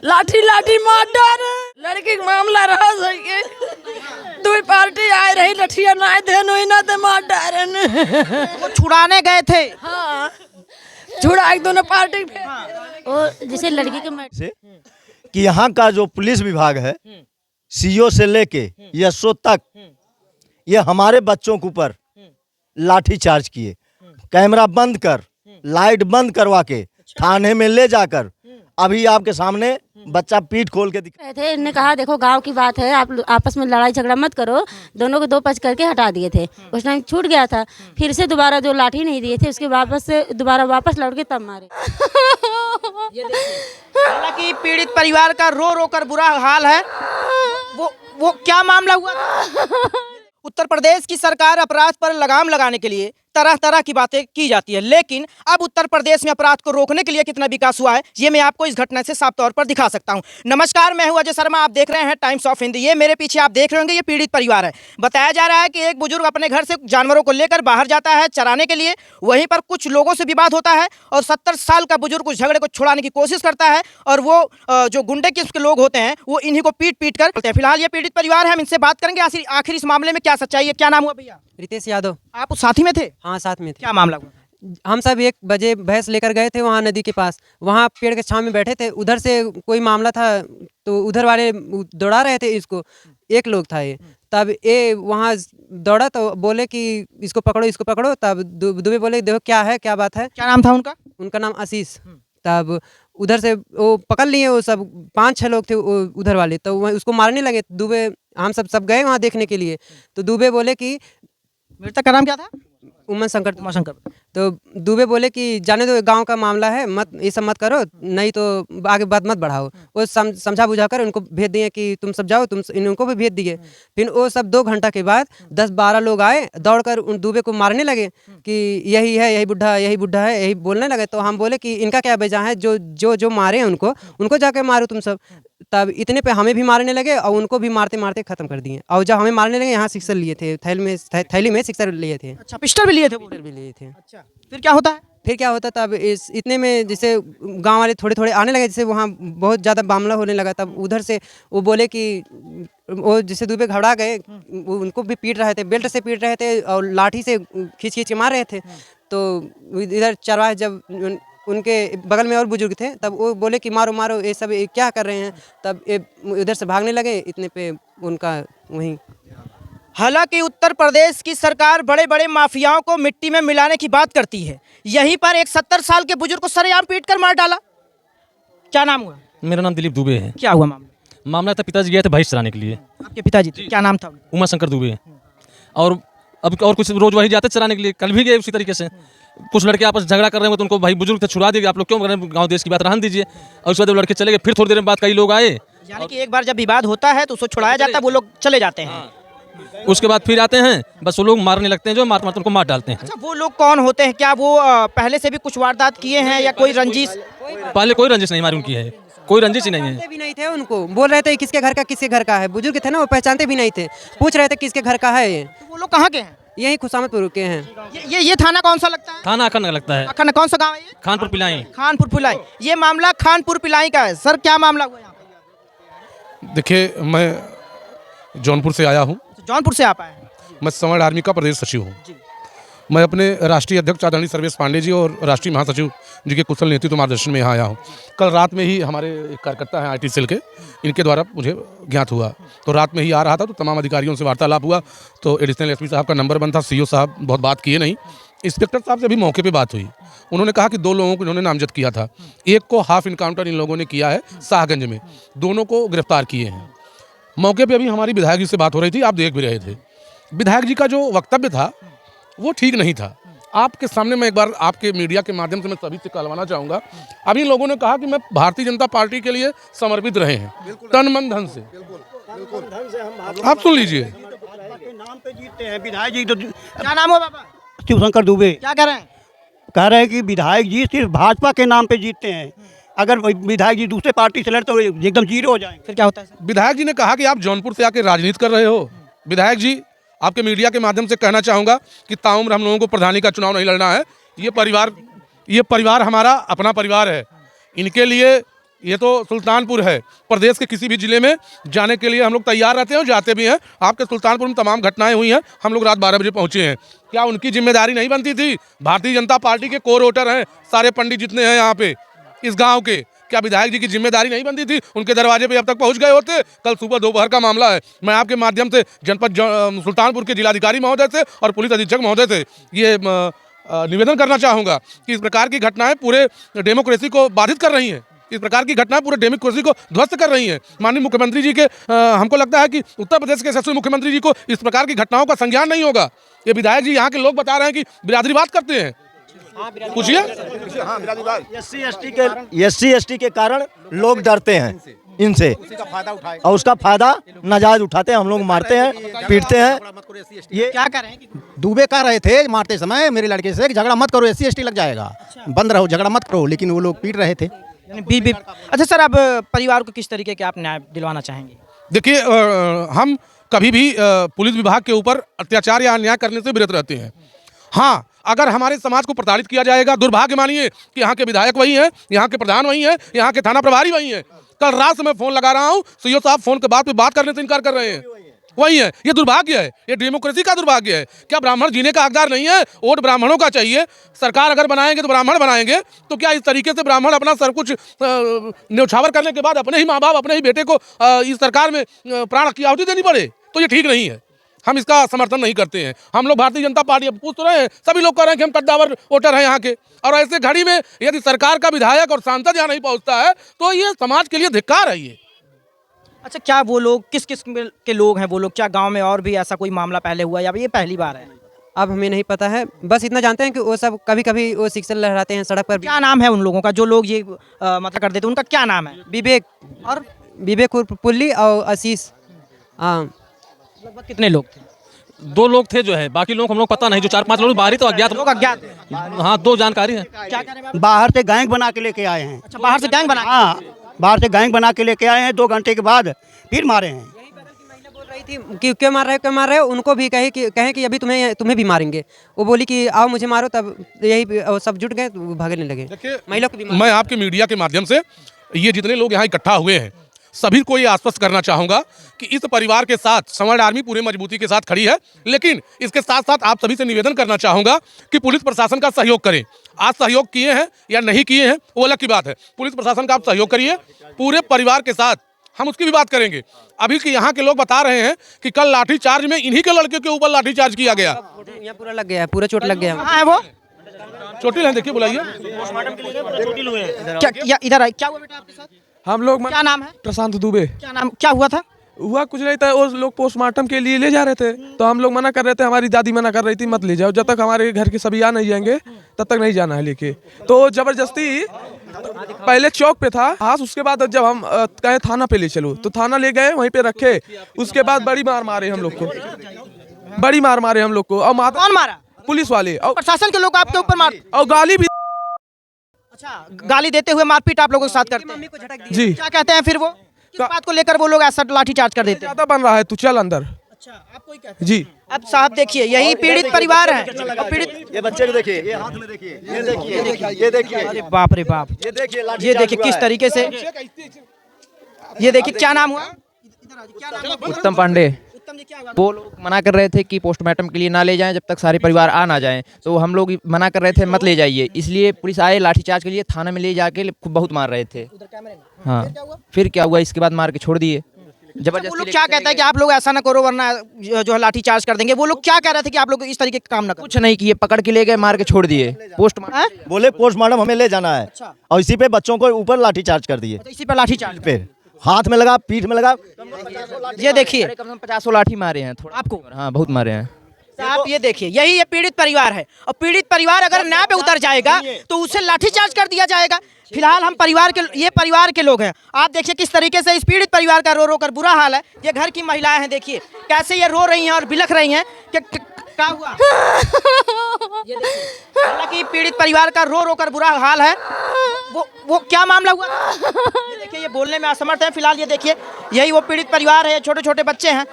लाठी लाठी मार डाल लड़की के मामला रहा सके दो पार्टी आए रही लठिया ना दे नो ना दे मार डाल वो छुड़ाने गए थे। हाँ छुड़ा एक दोनों पार्टी और जैसे लड़की के से कि यहाँ का जो पुलिस विभाग है सीओ से लेके एसओ तक ये हमारे बच्चों के ऊपर लाठी चार्ज किए, कैमरा बंद कर लाइट बंद करवा के थाने में ले जाकर अभी आपके सामने बच्चा पीठ खोल के दिख रहे थे। इन्होंने कहा देखो गांव की बात है, आप आपस में लड़ाई झगड़ा मत करो, दोनों को दो पच करके हटा दिए थे। उस टाइम छूट गया था, फिर से दोबारा जो लाठी नहीं दिए थे उसके वापस से दोबारा वापस लौट के तब मारे। हालांकि पीड़ित परिवार का रो रो कर बुरा हाल है। वो क्या मामला हुआ? उत्तर प्रदेश की सरकार अपराध पर लगाम लगाने के लिए तरह तरह की बातें की जाती है, लेकिन अब उत्तर प्रदेश में अपराध को रोकने के लिए कितना विकास हुआ है ये मैं आपको इस घटना से साफ तौर पर दिखा सकता हूं। नमस्कार, मैं हूं अजय शर्मा, आप देख रहे हैं टाइम्स ऑफ हिंदी। ये मेरे पीछे आप देख रहे होंगे ये पीड़ित परिवार है। बताया जा रहा है कि एक बुजुर्ग अपने घर से जानवरों को लेकर बाहर जाता है चराने के लिए, वहीं पर कुछ लोगों से विवाद होता है और 70 साल का बुजुर्ग उस झगड़े को छुड़ाने की कोशिश करता है और वो जो गुंडे किस्म के लोग होते हैं वो इन्हीं को पीट पीट कर करते हैं। फिलहाल ये पीड़ित परिवार है, हम इनसे बात करेंगे आखिर इस मामले में क्या सच्चाई है। क्या नाम हुआ भैया? रितेश यादव। आप उस साथी में थे? हाँ साथ में थे। क्या मामला हुआ? हम सब 1 बजे भैंस लेकर गए थे वहाँ नदी के पास, वहाँ पेड़ के छांव में बैठे थे। उधर से कोई मामला था तो उधर वाले दौड़ा रहे थे इसको, एक लोग था ये। तब ये वहाँ दौड़ा तो बोले कि इसको पकड़ो। तब दुबे बोले देखो क्या है, क्या बात है। क्या नाम था उनका? उनका नाम आशीष। तब उधर से वो पकड़ लिए, वो सब 5-6 लोग थे उधर वाले, तो वह उसको मारने लगे। दुबे हम सब गए वहाँ देखने के लिए, तो दुबे बोले कि मृतक का नाम क्या था? उमन शंकर। तो दुबे बोले कि जाने दो, गांव का मामला है, मत ये सब मत करो, नहीं तो आगे बात मत बढ़ाओ। वो समझा बुझा कर उनको भेज दिए कि तुम सब जाओ, इनको भी भेज दिए। फिर वो सब 2 घंटा के बाद 10-12 लोग आए, दौड़कर उन दुबे को मारने लगे कि यही है, यही बुढ़ा है, यही बोलने लगे। तो हम बोले कि इनका क्या वजह है, जो मारे हैं उनको जाके मारो तुम सब। तब इतने पे हमें भी मारने लगे और उनको भी मारते मारते खत्म कर दिए। और जब हमें मारने लगे यहाँ सिक्सर लिए थे, थैली में सिक्सर लिए थे। अच्छा, पिस्टल भी लिए थे? पिस्टल भी लिए थे। अच्छा, फिर क्या होता है? फिर क्या होता, तब इतने में जैसे गांव वाले थोड़े थोड़े आने लगे, जैसे वहाँ बहुत ज़्यादा मामला होने लगा। तब उधर से वो बोले कि वो जैसे दुबे घबरा गए, उनको भी पीट रहे थे, बेल्ट से पीट रहे थे और लाठी से खींच के मार रहे थे। तो इधर चरवाहे जब उनके बगल में और बुजुर्ग थे, तब वो बोले कि मारो मारो, ये सब क्या कर रहे हैं। तब इधर से भागने लगे, इतने पे उनका वहीं। हालांकि उत्तर प्रदेश की सरकार बड़े बड़े माफियाओं को मिट्टी में मिलाने की बात करती है, यहीं पर एक 70 साल के बुजुर्ग को सरेआम पीट कर मार डाला। क्या नाम हुआ? मेरा नाम दिलीप दुबे है। क्या हुआ मामला? मामला था, पिताजी गए थे भैंस चराने के लिए। आपके पिताजी थे? क्या नाम था? उमा शंकर दुबे। और कुछ रोज वही जाते चराने के लिए, कल भी गए उसी तरीके से। कुछ लड़के आपस झगड़ा कर रहे हैं तो उनको भाई बुजुर्ग थे छुड़ा दिए, आप लोग क्यों कर रहे हैं, गाँव देश की बात रहने दीजिए। और उसके बाद लड़के चले गए। फिर थोड़ी देर बाद कई लोग आए, यानी कि एक बार जब विवाद होता है तो उसको छुड़ाया जाता है, वो लोग चले जाते हैं। उसके बाद फिर आते हैं, बस वो लोग मारने लगते हैं, जो मार उनको मार डालते हैं। अच्छा, वो लोग कौन होते हैं? क्या वो पहले से भी कुछ वारदात किए हैं या कोई रंजिश? पहले कोई रंजिश नहीं हमारी उनकी है, कोई रंजिश ही नहीं है। भी नहीं थे, उनको बोल रहे थे किसके घर का है। बुजुर्ग थे ना, वो पहचानते भी नहीं थे, पूछ रहे थे किसके घर का है ये। तो वो लोग कहाँ के हैं? यही खुशामतपुर के हैं। ये थाना कौन सा लगता है? थाना अखन लगता है। अखन कौन सा गाँव है ये? खानपुर पिलाई। खानपुर पिलाई। ये मामला खानपुर पिलाई का है। सर, क्या मामला हुआ यहाँ पर? देखिए, मैं जौनपुर से आया हूँ। जौनपुर से आप आए हैं? मैं समर आर्मी का प्रदेश सचिव हूँ। मैं अपने राष्ट्रीय अध्यक्ष आदरणीय सर्वेश पांडे जी और राष्ट्रीय महासचिव जी के कुशल नेतृत्व मार्गदर्शन में यहाँ आया हूँ। कल रात में ही हमारे एक कार्यकर्ता हैं IT सेल के, इनके द्वारा मुझे ज्ञात हुआ। तो रात में ही आ रहा था तो तमाम अधिकारियों से वार्तालाप हुआ, तो एडिशनल SP साहब का नंबर बंद था, CO साहब बहुत बात किए नहीं। इंस्पेक्टर साहब से भी मौके पर बात हुई, उन्होंने कहा कि 2 लोगों को इन्होंने नामजद किया था। एक को हाफ इनकाउंटर इन लोगों ने किया है शाहगंज में, दोनों को गिरफ्तार किए हैं। मौके पर अभी हमारी विधायक जी से बात हो रही थी, आप देख भी रहे थे। विधायक जी का जो वक्तव्य था वो ठीक नहीं था। आपके सामने मैं एक बार आपके मीडिया के माध्यम से मैं सभी से कहलवाना चाहूँगा, अभी लोगों ने कहा कि मैं भारतीय जनता पार्टी के लिए समर्पित रहे हैं तन मन धन से। आप सुन लीजिए, नाम पे जीतते हैं विधायक जी। तो क्या नाम हो बाबा? शिवशंकर दुबे। क्या कर रहे हैं? कह रहे हैं कि विधायक जी सिर्फ भाजपा के नाम पे जीतते हैं, अगर विधायक जी दूसरे पार्टी से लड़े तो एकदम जीरो हो जाएंगे। फिर क्या होता है सर? विधायक जी ने कहा कि आप जौनपुर से आके राजनीति कर रहे हो। विधायक जी, आपके मीडिया के माध्यम से कहना चाहूँगा कि ताउम्र हम लोगों को प्रधानी का चुनाव नहीं लड़ना है। ये परिवार हमारा अपना परिवार है। इनके लिए ये तो सुल्तानपुर है, प्रदेश के किसी भी जिले में जाने के लिए हम लोग तैयार रहते हैं और जाते भी हैं। आपके सुल्तानपुर में तमाम घटनाएं हुई हैं, हम लोग रात 12 बजे पहुंचे हैं। क्या उनकी जिम्मेदारी नहीं बनती थी? भारतीय जनता पार्टी के कोर वोटर हैं सारे पंडित जितने हैं यहाँ पे इस गाँव के, क्या विधायक जी की जिम्मेदारी नहीं बनती थी? उनके दरवाजे पे अब तक पहुंच गए होते। कल सुबह दोपहर का मामला है। मैं आपके माध्यम से जनपद सुल्तानपुर के जिलाधिकारी महोदय से और पुलिस अधीक्षक महोदय से ये निवेदन करना चाहूँगा कि इस प्रकार की घटनाएं पूरे डेमोक्रेसी को बाधित कर रही हैं। इस प्रकार की घटनाएं पूरे डेमोक्रेसी को ध्वस्त कर रही हैं। माननीय मुख्यमंत्री जी के हमको लगता है कि उत्तर प्रदेश के यशस्वी मुख्यमंत्री जी को इस प्रकार की घटनाओं का संज्ञान नहीं होगा। ये विधायक जी यहाँ के लोग बता रहे हैं कि बिरादरीवाद करते हैं। पूछिए। एससी एसटी के कारण लोग डरते हैं इनसे और उसका फायदा नाजायज उठाते हैं। हम लोग मारते हैं, पीटते हैं। ये क्या कह रहे हैं कि दुबे कह रहे थे मारते समय मेरे लड़के से कि झगड़ा मत करो, SC ST लग जाएगा, बंद रहो, झगड़ा मत करो, लेकिन वो लोग पीट रहे थे। अच्छा सर, अब परिवार को किस तरीके के आप न्याय दिलवाना चाहेंगे? देखिए, हम कभी भी पुलिस विभाग के ऊपर अत्याचार या अन्याय करने से विरत रहते हैं। हाँ, अगर हमारे समाज को प्रताड़ित किया जाएगा, दुर्भाग्य मानिए कि यहाँ के विधायक वही हैं, यहाँ के प्रधान वही हैं, यहाँ के थाना प्रभारी वही हैं। कल रात से मैं फोन लगा रहा हूँ, सीओ साहब फोन के बाद पे बात करने से इनकार कर रहे हैं। वही है। ये दुर्भाग्य है, ये डेमोक्रेसी का दुर्भाग्य है। क्या ब्राह्मण जीने का हकदार नहीं है? वोट ब्राह्मणों का चाहिए। सरकार अगर बनाएंगे तो ब्राह्मण बनाएंगे, तो क्या इस तरीके से ब्राह्मण अपना सब कुछ न्यौछावर करने के बाद अपने ही माँ बाप, अपने ही बेटे को इस सरकार में प्राण की आहुति देनी पड़े? तो ये ठीक नहीं है। हम इसका समर्थन नहीं करते हैं। हम लोग भारतीय जनता पार्टी पूछ तो रहे हैं, सभी लोग कह रहे हैं कि हम कद्दावर वोटर हैं यहाँ के। और ऐसे घड़ी में यदि सरकार का विधायक और सांसद यहाँ नहीं पहुँचता है तो ये समाज के लिए धिक्कार है। ये अच्छा, क्या वो लोग किस किस्म के लोग हैं? वो लोग क्या गांव में और भी ऐसा कोई मामला पहले हुआ या ये पहली बार है? अब हमें नहीं पता है, बस इतना जानते हैं कि वो सब कभी कभी वो सिक्सर लहराते हैं सड़क पर। क्या नाम है उन लोगों का जो लोग ये मतलब कर देते हैं? उनका क्या नाम है? विवेक और विवेक उर्फ पुल्ली और आशीष। हाँ, लगभग कितने लोग थे? 2 लोग थे जो है, बाकी लोग हम लोग पता नहीं। जो 4-5 लोग बाहरी तो अज्ञात लोग अज्ञात। हाँ, 2 जानकारी है। क्या कह रहे हैं? बाहर से गैंग बना के लेके आए हैं। अच्छा, बाहर से गैंग बना? हाँ, बाहर से गैंग बना के लेके आए हैं। 2 घंटे के बाद फिर मारे हैं। बोल रही थी कि क्यों मार रहे हो, उनको भी कहे कि अभी तुम्हें भी मारेंगे। वो बोली कि आओ मुझे मारो, तब यही सब जुट गए, तो भागने लगे। महिला को भी मैं आपके मीडिया के माध्यम से ये जितने लोग यहाँ इकट्ठा हुए हैं सभी को ये आश्वस्त करना चाहूँगा कि इस परिवार के साथ समाज आर्मी पूरे मजबूती के साथ खड़ी है। लेकिन इसके साथ साथ आप सभी से निवेदन करना चाहूँगा कि पुलिस प्रशासन का सहयोग करें। आज सहयोग किए हैं या नहीं किए हैं वो अलग की बात है। पुलिस प्रशासन का आप सहयोग करिए पूरे परिवार के साथ, हम उसकी भी बात करेंगे। अभी कि यहाँ के लोग बता रहे हैं कि कल लाठीचार्ज में इन्हीं के लड़के के ऊपर लाठीचार्ज किया गया। यहाँ पूरा लग गया है, पूरा चोट लग गया। कहाँ है वो? चोटिल है, देखिए बुलाइए। क्या इधर आए? क्या हुआ बेटा आपके साथ? हम लोग क्या नाम है? प्रशांत दुबे। क्या नाम, क्या हुआ था? हुआ कुछ नहीं था, वो लोग पोस्टमार्टम के लिए ले जा रहे थे, तो हम लोग मना कर रहे थे। हमारी दादी मना कर रही थी मत ले जाओ, जब तक हमारे घर के सभी आ नहीं जाएंगे तब तक नहीं जाना है लेके। तो जबरदस्ती पहले चौक पे था हाथ, उसके बाद जब हम कहे थाना पे ले चलो तो थाना ले गए, वहीं पे रखे। उसके बाद बड़ी मार मारे हम लोग को, बड़ी मार मारे हम लोग को। और कौन मारा? पुलिस वाले और प्रशासन के लोग आपके ऊपर मार, और गाली भी। अच्छा, गाली देते हुए मारपीट आप लोगों के साथ करते हैं? जी। क्या कहते हैं फिर वो? किस बात को लेकर वो लोग ऐसा लाठीचार्ज कर देते हैं? ज्यादा बन रहा है, तू चल अंदर। अच्छा, आप कोई कहते हैं? जी। अब साहब देखिए, यही पीड़ित परिवार है। पीड़ित, ये बच्चे को देखिए, ये हाथ में देखिए, ये देखिए, ये देखिए, अरे बाप रे बाप, ये देखिए, ये देखिए किस तरीके से, ये देखिए। क्या नाम हुआ? उत्तम पांडे। उत्तम जी, क्या हुआ? वो लोग मना कर रहे थे कि पोस्टमार्टम के लिए ना ले जाएं जब तक सारे परिवार आ ना जाएं, तो हम लोग मना कर रहे थे मत ले जाइए, इसलिए पुलिस आए, लाठीचार्ज के लिए थाना में ले जाके बहुत मार रहे थे। हाँ, फिर क्या हुआ? इसके बाद मार के छोड़ दिए वो जबरदस्ती। लोग क्या कहते हैं कि आप लोग ऐसा ना करो वरना जो है लाठीचार्ज कर देंगे? वो लोग क्या कह रहे थे कि आप लोग इस तरीके का काम ना करो? कुछ नहीं किए, पकड़ के ले गए, मार के छोड़ दिए। पोस्टमार्टम बोले पोस्टमार्टम हमें ले जाना है और इसी पे बच्चों को ऊपर लाठीचार्ज कर दिए। इसी पर लाठीचार्ज पे हाथ में लगा, पीठ में लगा। ये देखिए, कम से कम 50 लाठी मारे हैं थोड़ा आपको? हाँ, बहुत मारे हैं। आप ये देखिए, यही ये पीड़ित परिवार है। और पीड़ित परिवार अगर न्याय पे उतर जाएगा तो उसे लाठीचार्ज कर दिया जाएगा। फिलहाल हम ये परिवार के लोग हैं। आप देखिए किस तरीके से इस पीड़ित परिवार का रो रो कर बुरा हाल है। ये घर की महिलाएं हैं, देखिए कैसे ये रो रही हैं और बिलख रही हैं कि क्या हुआ? ये देखिए, हालांकि पीड़ित परिवार का रो रो कर बुरा हाल है। वो क्या मामला हुआ? ये देखिए, ये बोलने में असमर्थ है फिलहाल। ये देखिए, यही वो पीड़ित परिवार है, छोटे छोटे बच्चे हैं।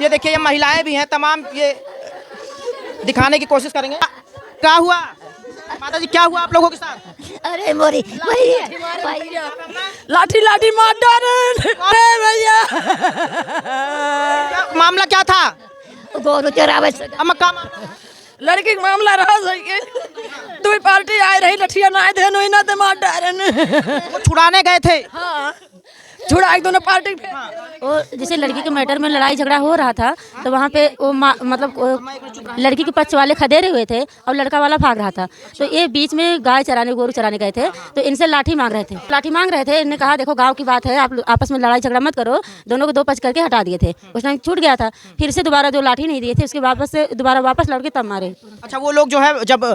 ये देखिए, ये महिलाएं भी हैं, तमाम ये दिखाने की कोशिश करेंगे। क्या हुआ माता जी, क्या हुआ आप लोगों के साथ? अरे मोरी लाठी लाठी मार डाले। अरे भैया मामला क्या था? गोरू चरावे अम्मा का मामला? लड़की के मामला रहा सही। दो पार्टी आए रही लठिया ना थे नो इना ते मार डाले। वो छुड़ाने गए थे। हाँ छुड़ा एक दोनों पार्टी वो जैसे लड़की के मैटर में लड़ाई झगड़ा हो रहा था तो वहाँ पे वो मतलब लड़की के पक्ष वाले खदेरे हुए थे और लड़का वाला भाग रहा था। तो ये बीच में गाय चराने गोरू चराने गए थे तो इनसे लाठी मांग रहे थे। इन्होंने कहा देखो गांव की बात है, आप आपस में लड़ाई झगड़ा मत करो। दोनों को दो पच करके हटा दिए थे। उस टाइम छूट गया था। फिर से दोबारा जो लाठी नहीं दिए थे उसके वापस लड़के तब मारे। अच्छा, वो लोग जो है जब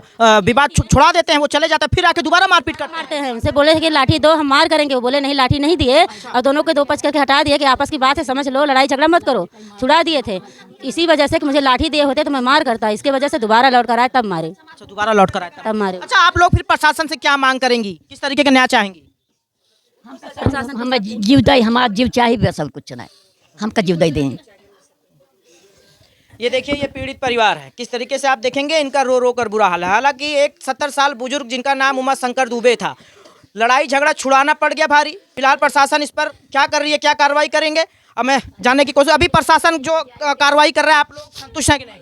विवाद छुड़ा देते हैं वो चले जाते हैं, फिर आके दोबारा मारपीट मारते हैं। उनसे बोले कि लाठी दो, हम मार करेंगे। वो बोले नहीं, लाठी नहीं दिए और दोनों को दो पच करके हटा दिए कि आपस की बात है, समझ लो, लड़ाई झगड़ा मत करो। छुड़ा दिए थे इसी वजह से कि मुझे लाठी दिए होते तो मैं मार करता। इसके वजह से दोबारा लौट कर आए तब मारे। अच्छा, दोबारा लौट कर आए तब मारे। अच्छा, आप लोग फिर प्रशासन से क्या मांग करेंगी, किस तरीके का न्याय चाहेंगी? हमें जीवदाई, हमारा जीव चाहिए, बस सब कुछ नहीं हमका जीवदाई दें। ये देखिए, ये पीड़ित परिवार है, किस तरीके से आप देखेंगे इनका रो रो कर बुरा हाल है। हालांकि एक 70 साल बुजुर्ग जिनका नाम उमा शंकर दुबे था, लड़ाई झगड़ा छुड़ाना पड़ गया भारी। फिलहाल प्रशासन इस पर क्या कर रही है, क्या कार्रवाई करेंगे, अब मैं जानने की कोशिश। अभी प्रशासन जो कार्रवाई कर रहा है, आप लोग संतुष्ट हैं कि नहीं?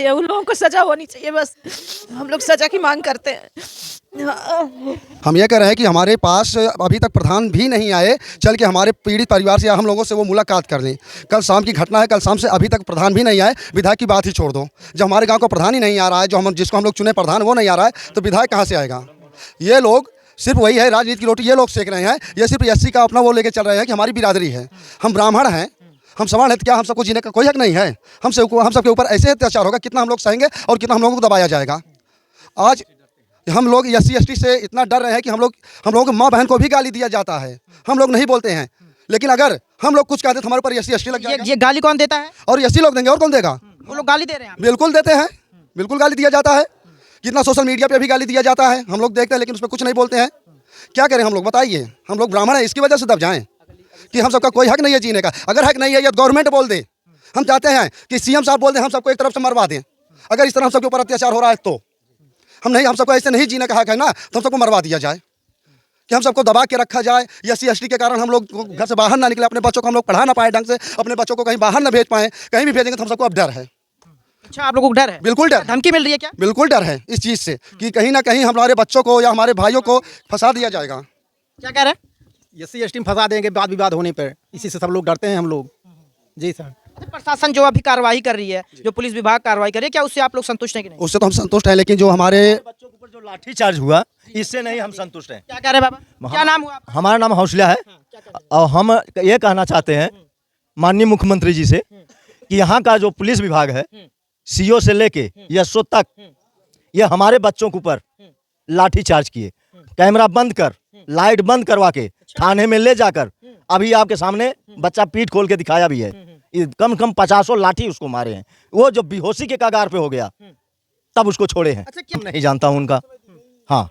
उन लोगों को सजा होनी चाहिए, बस हम लोग सजा की मांग करते हैं। हम ये कह रहे हैं कि हमारे पास अभी तक प्रधान भी नहीं आए, चल के हमारे पीड़ित परिवार से या हम लोगों से वो मुलाकात कर लें। कल शाम की घटना है, कल शाम से अभी तक प्रधान भी नहीं आए। विधायक की बात ही छोड़ दो, जब हमारे गांव का प्रधान ही नहीं आ रहा है, जिसको हम लोग चुने प्रधान वो नहीं आ रहा है, तो विधायक कहाँ से आएगा? ये लोग सिर्फ वही है, राजनीति की रोटी ये लोग सेक रहे हैं। ये सिर्फ एससी का अपना वो लेके चल रहे हैं कि हमारी बिरादरी है, हम ब्राह्मण हैं, हम सवर्ण हैं, तो क्या हम सबको जीने का कोई हक नहीं है? हम सबके ऊपर ऐसे अत्याचार होगा, कितना हम लोग सहेंगे और कितना हम लोगों को दबाया जाएगा? आज हम लोग SC ST से इतना डर रहे हैं कि हम लोगों को माँ बहन को भी गाली दिया जाता है। हम लोग नहीं बोलते हैं, लेकिन अगर हम लोग कुछ कहते तो हमारे ऊपर SC ST लग जाएगा। ये गाली कौन देता है? और SC लोग देंगे, और कौन देगा? वो लोग गाली दे रहे हैं। बिल्कुल देते हैं, बिल्कुल गाली दिया जाता है। कितना सोशल मीडिया पे भी गाली दिया जाता है, हम लोग देखते हैं, लेकिन उसमें कुछ नहीं बोलते हैं। क्या करें हम लोग, बताइए? हम लोग ब्राह्मण हैं, इसकी वजह से दब जाएं कि हम सबका कोई हक नहीं है जीने का। अगर हक नहीं है या गवर्नमेंट बोल दे, हम चाहते हैं कि CM साहब बोल दें हम सबको एक तरफ से मरवा दें। अगर इस तरह हम सबके ऊपर अत्याचार हो रहा है तो हम सबको ऐसे नहीं जीने का हक है ना, तो हम सबको मरवा दिया जाए, कि हम सबको दबा के रखा जाए। SC ST के कारण हम लोग घर से बाहर ना निकले, अपने बच्चों को हम लोग पढ़ा ना पाए ढंग से, अपने बच्चों को कहीं बाहर ना भेज पाएँ। कहीं भी भेजेंगे तो हम सबको अब डर है। अच्छा, आप लोगों को डर है? बिल्कुल डर। धमकी मिल रही है क्या? बिल्कुल डर है इस चीज़ से कि कहीं ना कहीं हमारे बच्चों को या हमारे भाइयों को फंसा दिया जाएगा। क्या कह रहे हैं? SC ST में फंसा देंगे वाद विवाद होने पर, इसी से सब लोग डरते हैं हम लोग। जी सर। प्रशासन जो अभी कार्रवाई कर रही है, जो पुलिस विभाग कार्रवाई कर रही है, क्या उससे आप लोग संतुष्ट हैं कि नहीं? उससे तो हम संतुष्ट हैं, लेकिन जो हमारे बच्चों के ऊपर जो लाठी चार्ज हुआ, इससे नहीं हम संतुष्ट हैं। क्या कह रहे हैं बाबा, क्या नाम हुआ आपका? हमारा नाम हौसला है और हम ये कहना चाहते हैं माननीय मुख्यमंत्री जी से कि यहाँ का जो पुलिस विभाग है, CO से लेके SO तक, ये हमारे बच्चों के ऊपर लाठी चार्ज किए, कैमरा बंद कर, लाइट बंद करवा के थाने में ले जाकर, अभी आपके सामने बच्चा पीठ खोल के दिखाया भी है, कम 50 लाठी उसको मारे हैं। वो जो बेहोशी के कगार पे हो गया तब उसको छोड़े हैं। अच्छा, क्या नहीं जानता हूँ उनका, हाँ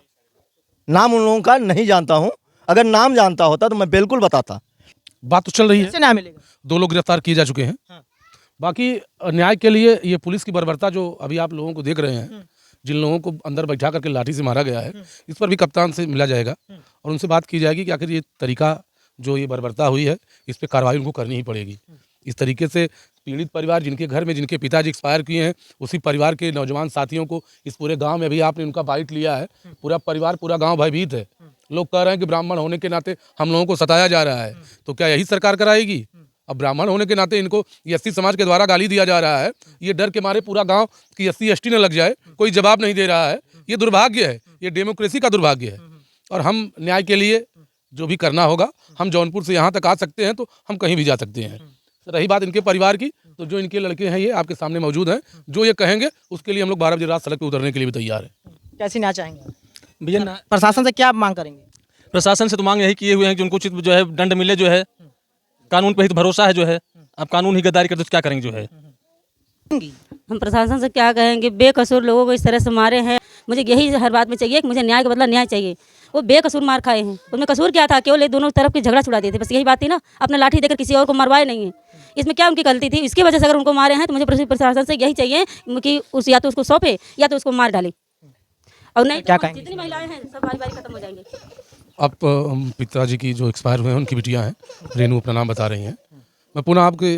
नाम उन लोगों का नहीं जानता हूँ, अगर नाम जानता होता तो मैं बिल्कुल बताता। बात तो चल रही है, कैसे न्याय मिलेगा? 2 लोग गिरफ्तार किए जा चुके हैं। बाकी न्याय के लिए ये पुलिस की बर्बरता जो अभी आप लोगों को देख रहे हैं, जिन लोगों को अंदर बैठा करके लाठी से मारा गया है, इस पर भी कप्तान से मिला जाएगा और उनसे बात की जाएगी कि आखिर ये तरीका जो ये बर्बरता हुई है, इस पर कार्रवाई उनको करनी ही पड़ेगी। इस तरीके से पीड़ित परिवार जिनके घर में जिनके पिताजी एक्सपायर किए हैं, उसी परिवार के नौजवान साथियों को इस पूरे गांव में अभी आपने उनका बाइट लिया है, पूरा परिवार पूरा गांव भयभीत है। लोग कह रहे हैं कि ब्राह्मण होने के नाते हम लोगों को सताया जा रहा है, तो क्या यही सरकार कराएगी? अब ब्राह्मण होने के नाते इनको SC समाज के द्वारा गाली दिया जा रहा है, ये डर के मारे पूरा गांव कि SC ST न लग जाए, कोई जवाब नहीं दे रहा है। ये दुर्भाग्य है, ये डेमोक्रेसी का दुर्भाग्य है। और हम न्याय के लिए जो भी करना होगा, हम जौनपुर से यहाँ तक आ सकते हैं तो हम कहीं भी जा सकते हैं। रही बात इनके परिवार की, तो जो इनके लड़के हैं ये आपके सामने मौजूद हैं, जो ये कहेंगे उसके लिए हम लोग 12 बजे रात सड़क पे उतरने के लिए भी तैयार हैं। कैसे न्याय चाहेंगे? भैया प्रशासन से क्या मांग करेंगे? प्रशासन से तो मांग यही किए हुए हैं कि उनको उचित जो है दंड मिले, जो है कानून पे ही तो भरोसा है, जो है अब कानून ही गद्दारी करते तो क्या करेंगे जो है। हम प्रशासन से क्या कहेंगे, बेकसूर लोगों को इस तरह से मारे हैं। मुझे यही हर बात में चाहिए कि मुझे न्याय के बदला न्याय चाहिए। वो बेकसूर मार खाए हैं, उसमें कसूर क्या था? केवल दोनों तरफ की झगड़ा छुड़ा दिए थे, बस यही बात थी ना। अपने लाठी देकर किसी और को मरवाए नहीं है, इसमें क्या उनकी गलती थी? इसकी वजह से अगर उनको मारे हैं तो मुझे प्रशासन से यही चाहिए कि उस या तो उसको सौंपे या तो उसको मार डाले, और नहीं क्या तो कहेंगे? जितनी महिलाएं हैं सब बारी बारी खत्म हो जाएंगे। अब पिताजी की जो एक्सपायर हुए हैं उनकी बिटियाँ हैं, रेनू अपना नाम बता रही हैं। मैं पुनः आपके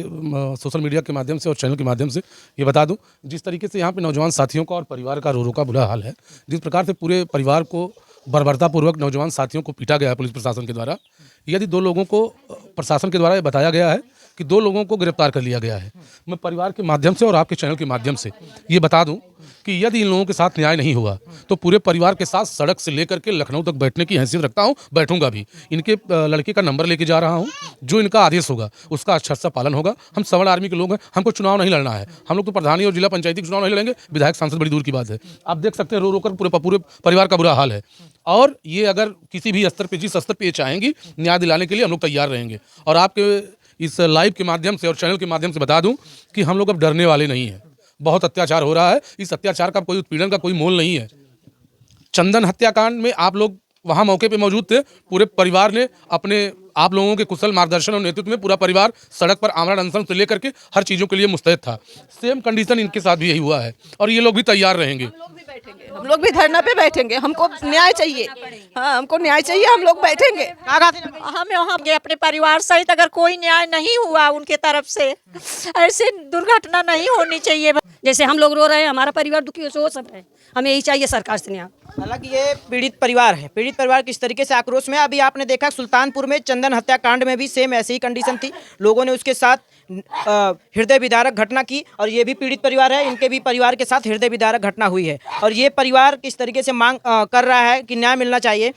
सोशल मीडिया के माध्यम से और चैनल के माध्यम से ये बता दूं, जिस तरीके से यहाँ पे नौजवान साथियों का और परिवार का रो रो का बुरा हाल है, जिस प्रकार से पूरे परिवार को बर्बरतापूर्वक नौजवान साथियों को पीटा गया है पुलिस प्रशासन के द्वारा। यदि 2 लोगों को प्रशासन के द्वारा ये बताया गया है कि 2 लोगों को गिरफ्तार कर लिया गया है। मैं परिवार के माध्यम से और आपके चैनल के माध्यम से ये बता दूं कि यदि इन लोगों के साथ न्याय नहीं हुआ तो पूरे परिवार के साथ सड़क से लेकर के लखनऊ तक बैठने की हैसियत रखता हूं, बैठूंगा भी। इनके लड़के का नंबर लेके जा रहा हूं, जो इनका आदेश होगा उसका अच्छा सा पालन होगा। हम सवर्ण आर्मी के लोग हैं, हमको चुनाव नहीं लड़ना है। हम लोग तो प्रधानी और जिला पंचायती के चुनाव नहीं लड़ेंगे, विधायक सांसद बड़ी दूर की बात है। आप देख सकते हैं रो रो कर पूरे परिवार का बुरा हाल है। और ये अगर किसी भी स्तर पर, जिस स्तर पर ये चाहेंगी, न्याय दिलाने के लिए हम लोग तैयार रहेंगे। और आपके इस लाइव के माध्यम से और चैनल के माध्यम से बता दूं कि हम लोग अब डरने वाले नहीं हैं। बहुत अत्याचार हो रहा है, इस अत्याचार का कोई उत्पीड़न का कोई मोल नहीं है। चंदन हत्याकांड में आप लोग वहां मौके पे मौजूद थे, पूरे परिवार ने अपने आप लोगों के कुशल मार्गदर्शन और नेतृत्व में पूरा परिवार सड़क पर आमरण अनशन से लेकर के हर चीज़ों के लिए मुस्तैद था। सेम कंडीशन इनके साथ भी यही हुआ है और ये लोग भी तैयार रहेंगे। हम लोग भी धरना पे बैठेंगे, हमको न्याय चाहिए। हाँ, हमको न्याय चाहिए, हम लोग बैठेंगे। हम यहाँ अपने परिवार सहित अगर कोई न्याय नहीं हुआ उनके तरफ से, ऐसे दुर्घटना नहीं होनी चाहिए। जैसे हम लोग रो रहे हैं, हमारा परिवार दुखी हो सब है, हमें यही चाहिए सरकार से न्याय। हालांकि ये पीड़ित परिवार है, पीड़ित परिवार किस तरीके से आक्रोश में। अभी आपने देखा सुल्तानपुर में चंदन हत्याकांड में भी सेम ऐसी ही कंडीशन थी, लोगों ने उसके साथ हृदय विदारक घटना की। और ये भी पीड़ित परिवार है, इनके भी परिवार के साथ हृदय विदारक घटना हुई है। और ये परिवार किस तरीके से मांग कर रहा है कि न्याय मिलना चाहिए।